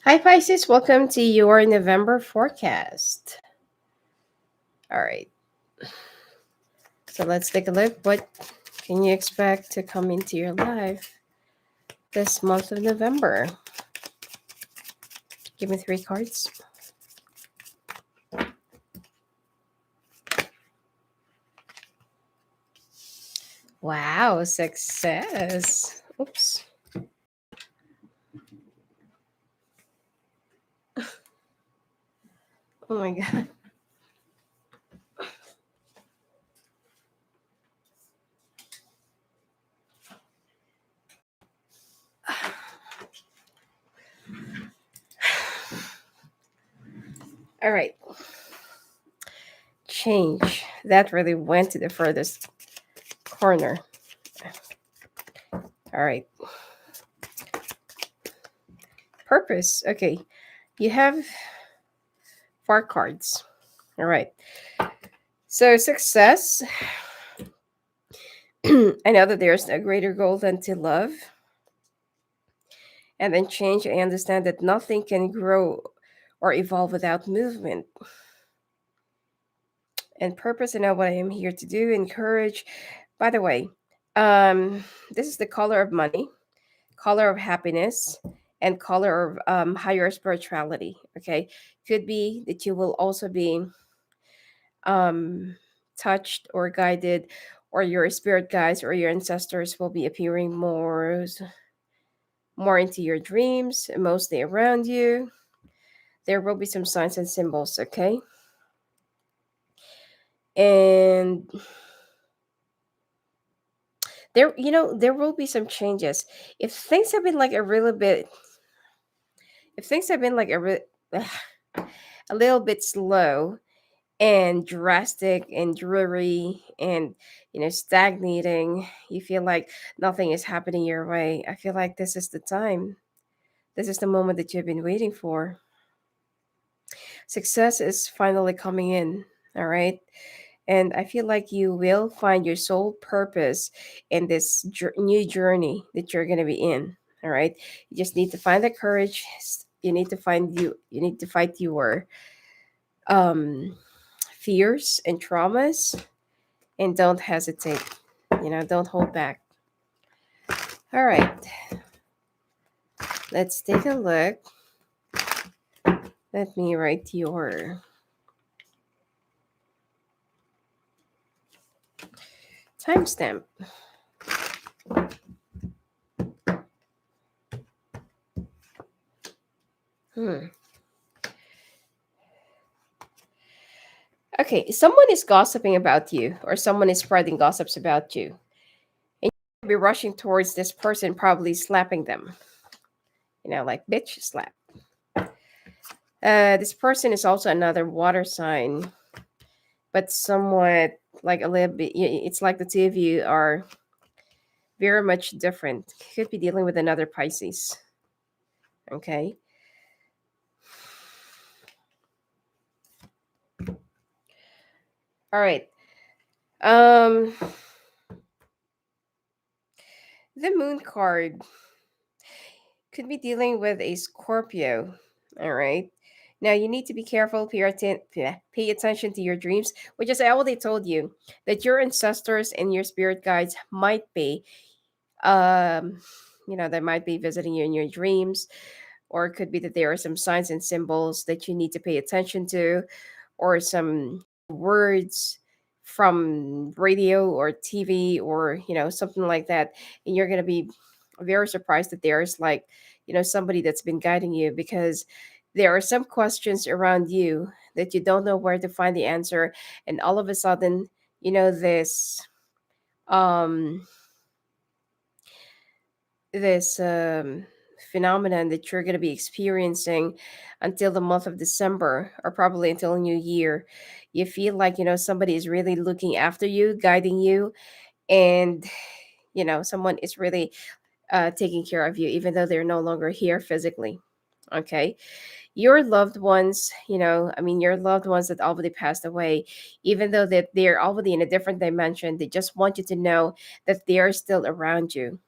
Hi, Pisces. Welcome to your November forecast. All right. So let's take a look. What can you expect to come into your life this month of November? Give me 3 cards. Wow, success. Oops. Oh my God. All right. Change. That really went to the furthest corner. All right. Purpose. Okay. You have 4 cards. All right. So, success. I know that there's a greater goal than to love. And then change, I understand that nothing can grow or evolve without movement. And purpose, I know what I am here to do. Encourage. By the way, this is the color of money, color of happiness, and color of higher spirituality. Okay. Could be that you will also be um, touched or guided, or your spirit guides or your ancestors will be appearing more into your dreams, mostly around you. There will be some signs and symbols, okay? And there will be some changes. If things have been like a little bit, if things have been like a little bit slow and drastic and dreary and stagnating, you feel like nothing is happening your way. I feel like this is the time. This is the moment that you've been waiting for. Success is finally coming in. All right. And I feel like you will find your soul purpose in this new journey that you're going to be in. All right. You just need to find the courage. You need to you need to fight your um, fears and traumas, and don't hesitate. Don't hold back. All right. Let's take a look. Let me write your timestamp. Hmm. Okay, someone is gossiping about you, or someone is spreading gossips about you, and you'll be rushing towards this person, probably slapping them. Like bitch slap. This person is also another water sign, but somewhat like a little bit. It's like the two of you are very much different. Could be dealing with another Pisces. Okay. All right. Um, the Moon card could be dealing with a Scorpio. All right. Now you need to be careful, pay attention to your dreams, which is I already told you that your ancestors and your spirit guides might be, um, they might be visiting you in your dreams, or it could be that there are some signs and symbols that you need to pay attention to, or some words from radio or TV, or something like that, and you're going to be very surprised that there's like somebody that's been guiding you, because there are some questions around you that you don't know where to find the answer, and all of a sudden this um this phenomenon that you're going to be experiencing until the month of December, or probably until New Year. You feel like somebody is really looking after you, guiding you, and someone is really taking care of you, even though they're no longer here physically. Okay. Your loved ones, your loved ones that already passed away, even though that they're already in a different dimension, they just want you to know that they are still around you.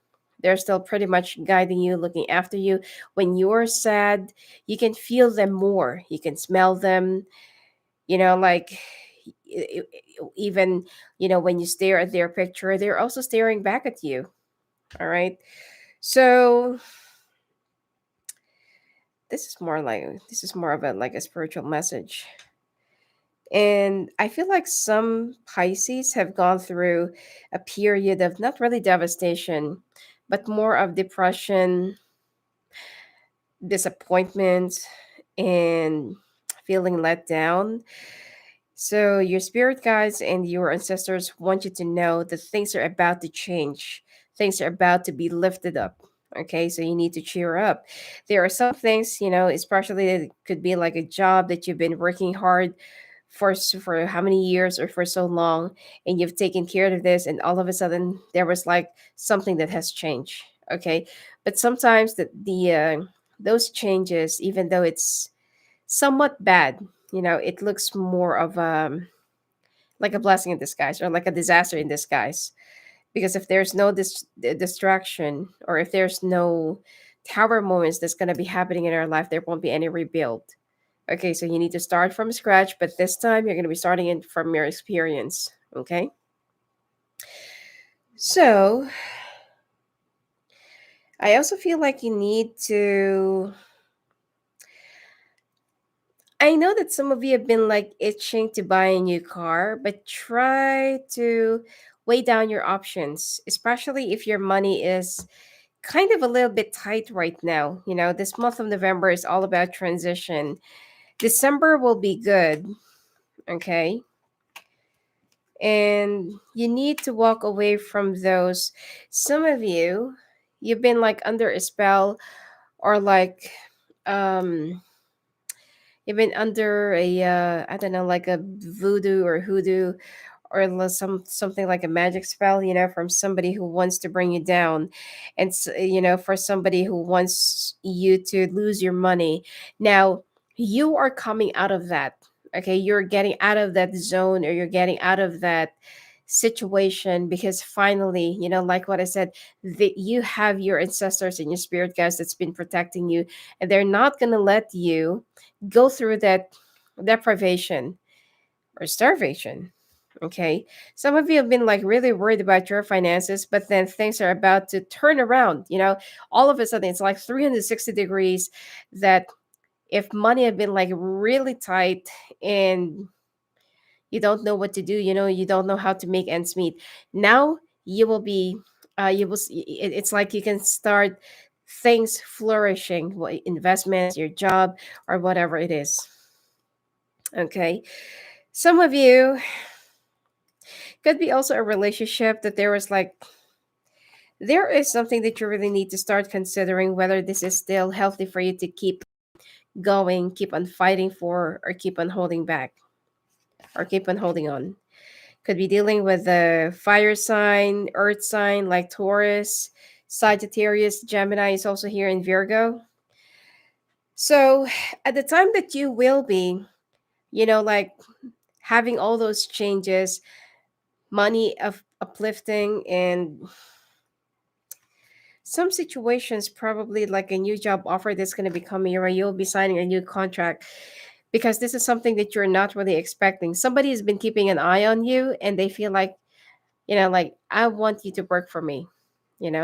They're still pretty much guiding you, looking after you. When you're sad, you can feel them more. You can smell them, like e- even, when you stare at their picture, they're also staring back at you. All right. So this is more of a like a spiritual message. And I feel like some Pisces have gone through a period of not really devastation, but more of depression, disappointment, and feeling let down. So, your spirit guides and your ancestors want you to know that things are about to change, things are about to be lifted up. Okay, so you need to cheer up. There are some things, especially it could be like a job that you've been working hard for how many years or for so long, and you've taken care of this, and all of a sudden there was like something that has changed. Okay, but sometimes the those changes, even though it's somewhat bad, it looks more of like a blessing in disguise or like a disaster in disguise. Because if there's no distraction, or if there's no tower moments that's going to be happening in our life, there won't be any rebuild. Okay, so you need to start from scratch, but this time you're going to be starting in from your experience. Okay, so I also feel like you need to. I know that some of you have been like itching to buy a new car, but try to weigh down your options, especially if your money is kind of a little bit tight right now. This month of November is all about transition. December will be good, okay? And you need to walk away from those. Some of you, you've been like under a spell, or like um you've been under a I don't know, like a voodoo or hoodoo, or something like a magic spell, from somebody who wants to bring you down, and for somebody who wants you to lose your money. Now you are coming out of that. Okay, you're getting out of that zone, or you're getting out of that situation, because finally, like what I said, that you have your ancestors and your spirit guides that's been protecting you, and they're not going to let you go through that deprivation or starvation. Okay. Some of you have been like really worried about your finances, but then things are about to turn around. All of a sudden it's like 360 degrees, that if money had been like really tight, and you don't know what to do, you don't know how to make ends meet. Now you will be, it's like you can start things flourishing, investments, your job, or whatever it is. Okay. Some of you could be also a relationship that there is something that you really need to start considering, whether this is still healthy for you to keep going, keep on fighting for, or keep on holding back, or keep on holding on. Could be dealing with a fire sign, earth sign like Taurus, Sagittarius, Gemini is also here in Virgo. So at the time that you will be, like having all those changes, money of uplifting, and some situations, probably like a new job offer that's going to be coming your way, you'll be signing a new contract, because this is something that you're not really expecting. Somebody has been keeping an eye on you, and they feel like, like, I want you to work for me.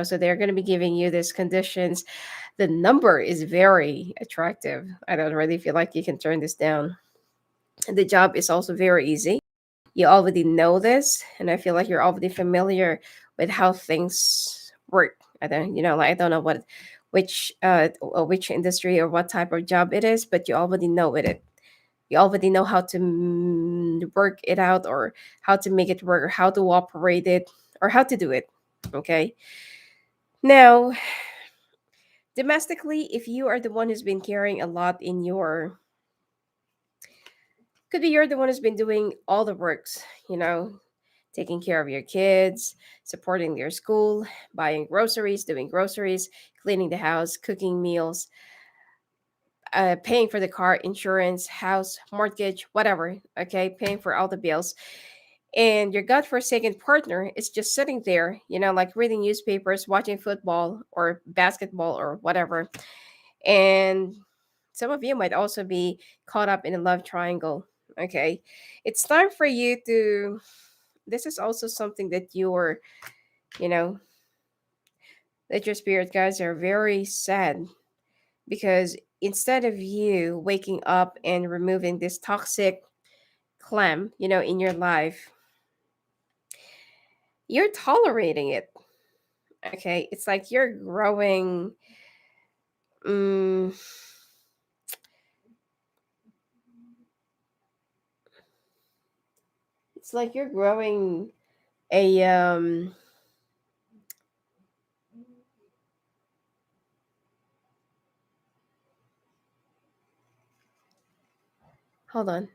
So they're going to be giving you these conditions. The number is very attractive. I don't really feel like you can turn this down. The job is also very easy. You already know this, and I feel like you're already familiar with how things work. I don't know which industry or what type of job it is, but you already know it. You already know how to work it out, or how to make it work, or how to operate it, or how to do it. Okay. Now, domestically, if you are the one who's been carrying a lot in your, could be you're the one who's been doing all the works, taking care of your kids, supporting their school, buying groceries, doing groceries, cleaning the house, cooking meals, paying for the car, insurance, house, mortgage, whatever. Okay, paying for all the bills. and your godforsaken partner is just sitting there, like reading newspapers, watching football or basketball or whatever. And some of you might also be caught up in a love triangle. Okay. It's time for you to, this is also something that you know, that your spirit guides are very sad, because instead of you waking up and removing this toxic clam, in your life, you're tolerating it. Okay. It's like you're growing. Mm, it's like you're growing a hold on.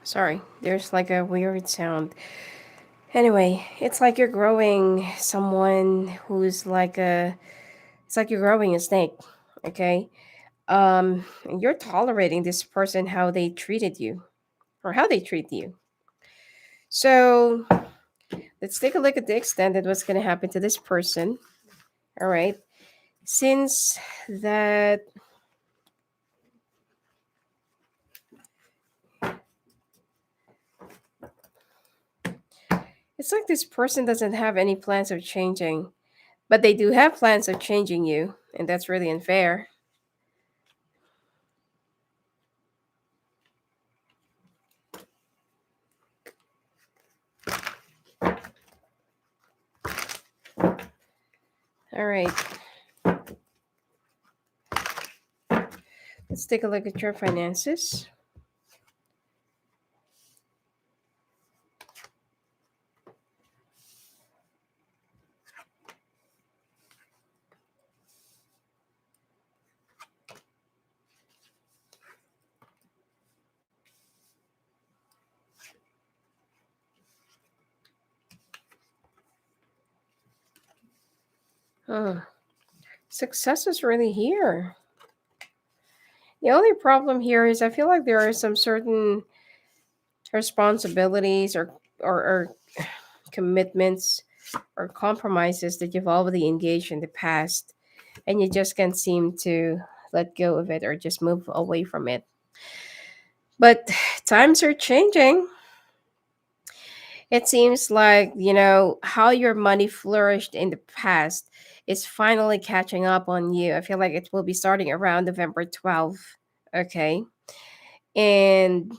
Sorry, there's like a weird sound. Anyway, it's like you're growing someone who's like a, it's like you're growing a snake, okay? And you're tolerating this person, how they treated you or how they treat you. So let's take a look at the extent of what's going to happen to this person. All right. Since that, it's like this person doesn't have any plans of changing, but they do have plans of changing you, and that's really unfair. All right. Let's take a look at your finances. Oh, success is really here. The only problem here is I feel like there are some certain responsibilities or commitments or compromises that you've already engaged in the past, and you just can't seem to let go of it or just move away from it. But times are changing. It seems like, how your money flourished in the past is finally catching up on you. I feel like it will be starting around November 12th. Okay. And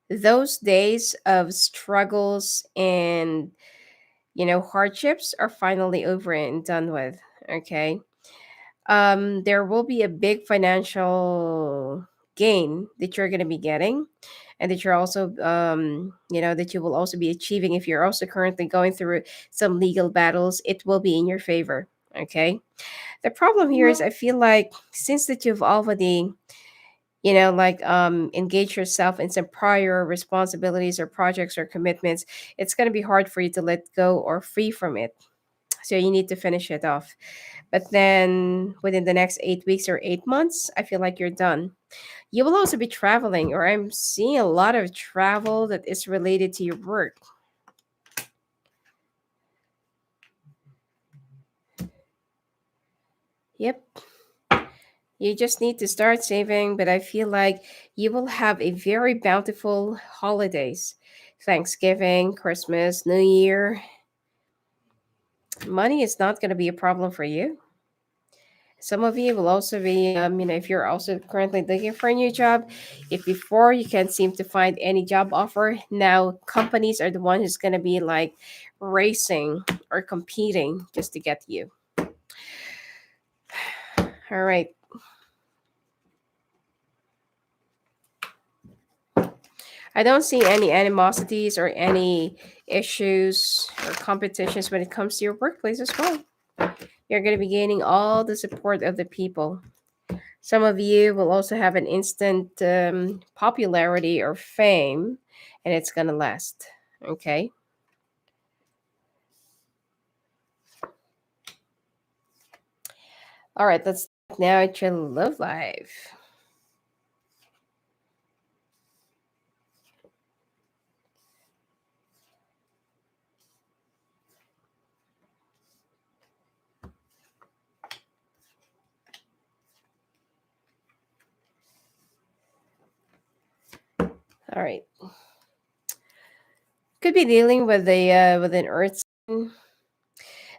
those days of struggles and, hardships are finally over and done with. Okay. There will be a big financial gain that you're going to be getting, and that you're also that you will also be achieving. If you're also currently going through some legal battles, it will be in your favor. Okay. The problem here is I feel like since that you've already engage yourself in some prior responsibilities or projects or commitments, it's going to be hard for you to let go or free from it, so you need to finish it off. But then within the next 8 weeks or 8 months, I feel like you're done. You will also be traveling, or I'm seeing a lot of travel that is related to your work. Yep. You just need to start saving, but I feel like you will have a very bountiful holidays. Thanksgiving, Christmas, New Year. Money is not going to be a problem for you. Some of you will also be, if you're also currently looking for a new job, if before you can't seem to find any job offer, now companies are the one who's going to be like racing or competing just to get you. All right. I don't see any animosities or any issues or competitions when it comes to your workplace as well. You're going to be gaining all the support of the people. Some of you will also have an instant popularity or fame, and it's going to last. Okay. All right, let's look now at your love life. All right. Could be dealing with a with an earth sign.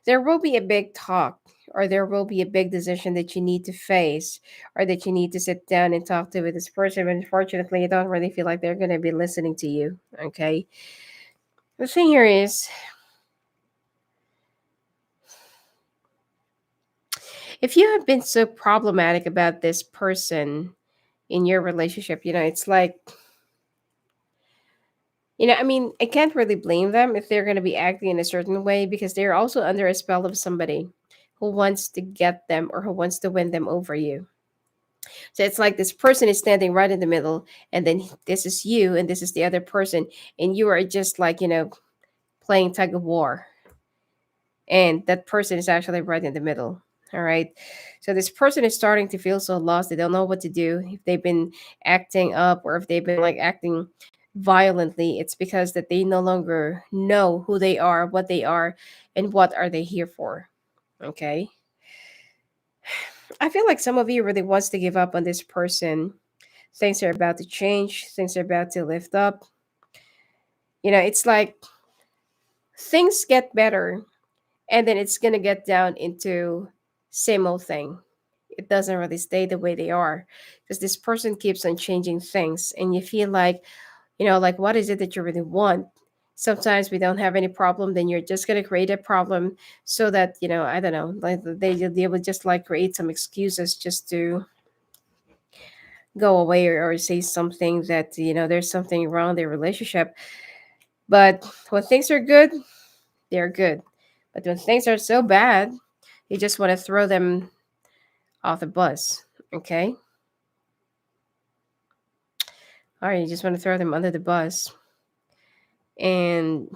There will be a big talk, or there will be a big decision that you need to face, or that you need to sit down and talk to with this person. But unfortunately, you don't really feel like they're going to be listening to you. Okay. The thing here is, if you have been so problematic about this person in your relationship, it's like, I mean, I can't really blame them if they're going to be acting in a certain way, because they're also under a spell of somebody who wants to get them or who wants to win them over you. So it's like this person is standing right in the middle, and then this is you, and this is the other person, and you are just like, playing tug of war, and that person is actually right in the middle. All right. So this person is starting to feel so lost. They don't know what to do. If they've been acting up, or if they've been like acting violently, it's because that they no longer know who they are, what they are, and what are they here for. Okay. I feel like some of you really wants to give up on this person. Things are about to change, things are about to lift up. It's like things get better, and then it's going to get down into same old thing. It doesn't really stay the way they are, because this person keeps on changing things, and you feel like, like, what is it that you really want? Sometimes we don't have any problem, then you're just going to create a problem, so that, I don't know, like they would just like create some excuses just to go away, or say something that, there's something wrong in their relationship. But when things are good, they're good. But when things are so bad, you just want to throw them off the bus. Okay. All right, you just want to throw them under the bus. And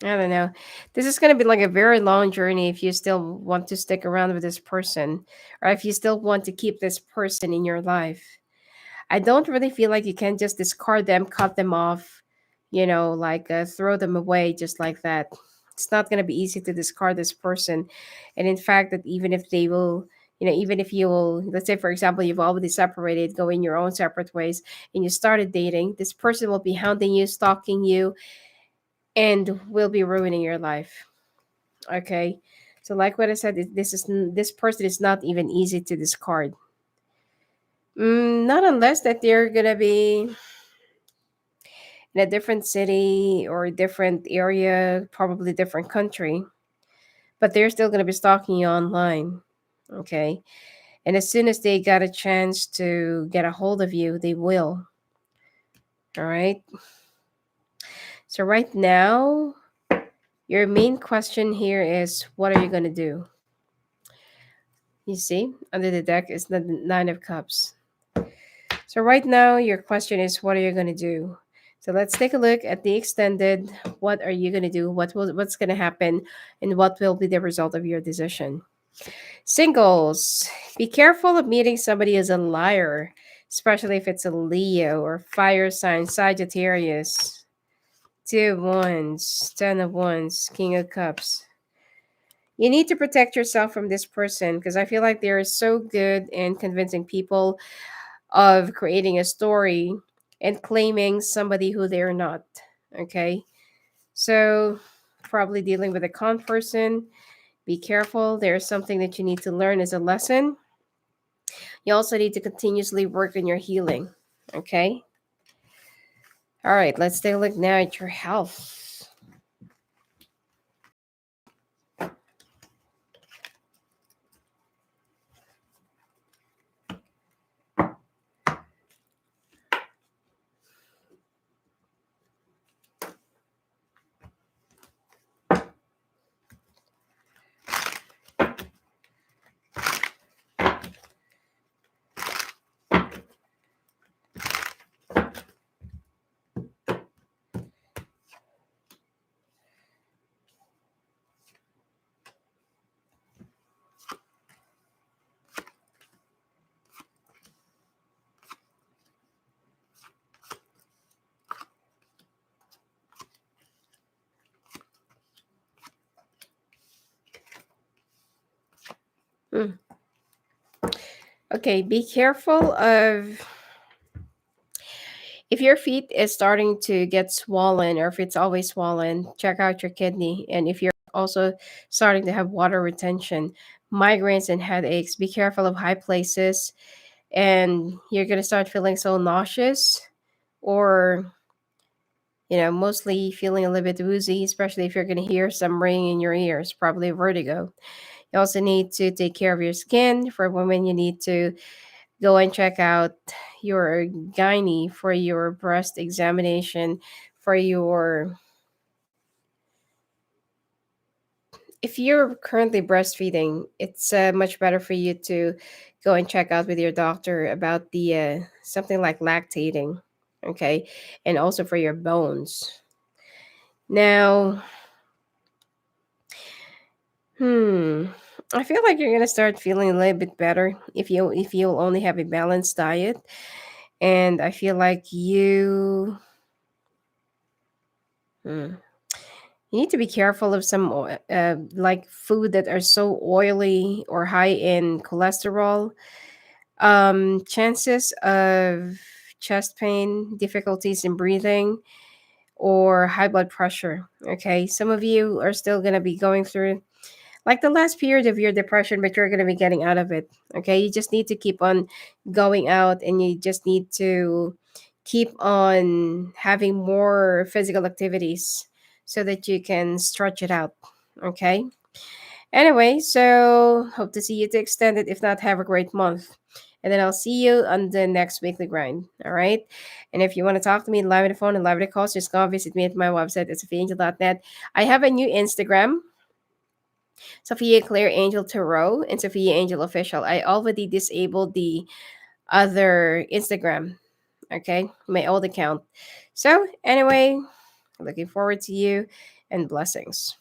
I don't know. This is going to be like a very long journey if you still want to stick around with this person, or if you still want to keep this person in your life. I don't really feel like you can just discard them, cut them off, like throw them away just like that. It's not going to be easy to discard this person. And in fact, that even if they will, even if you will, let's say, for example, you've already separated, going your own separate ways, and you started dating, this person will be hounding you, stalking you, and will be ruining your life. Okay. So, like what I said, this person is not even easy to discard. Not unless that they're gonna be in a different city or a different area, probably different country, but they're still going to be stalking you online. Okay. And as soon as they got a chance to get a hold of you, they will. All right. So, right now, your main question here is, what are you going to do? You see, under the deck is the Nine of Cups. So, right now, your question is, what are you going to do? So let's take a look at the extended. What are you going to do? What's going to happen, and what will be the result of your decision? Singles, be careful of meeting somebody who's a liar, especially if it's a Leo or fire sign, Sagittarius. Two of Wands, Ten of Wands, King of Cups. You need to protect yourself from this person, because I feel like they're so good in convincing people of creating a story and claiming somebody who they're not. Okay. So, probably dealing with a con person. Be careful. There's something that you need to learn as a lesson. You also need to continuously work on your healing. Okay. All right. Let's take a look now at your health. Okay, be careful of if your feet is starting to get swollen or if it's always swollen, check out your kidney. And if you're also starting to have water retention, migraines and headaches, be careful of high places and you're going to start feeling so nauseous or mostly feeling a little bit woozy, especially if you're going to hear some ringing in your ears, probably vertigo. You also need to take care of your skin. For women, you need to go and check out your gynae for your breast examination, for your if you're currently breastfeeding, it's much better for you to go and check out with your doctor about the something like lactating, okay, and also for your bones. Now, hmm, I feel like you're gonna start feeling a little bit better if you'll only have a balanced diet, and I feel like hmm, you need to be careful of some like food that are so oily or high in cholesterol. Chances of chest pain, difficulties in breathing, or high blood pressure. Okay, some of you are still gonna be going through like the last period of your depression, but you're gonna be getting out of it. Okay, you just need to keep on going out, and you just need to keep on having more physical activities so that you can stretch it out. Okay. Anyway, so hope to see you to extend it. If not, have a great month. And then I'll see you on the next weekly grind. All right. And if you want to talk to me live on the phone and live on the calls, just go visit me at my website at sophiaangel.net. I have a new Instagram, Sophia Claire Angel Tarot and Sophia Angel Official. I already disabled the other Instagram. Okay. My old account. So anyway, looking forward to you and blessings.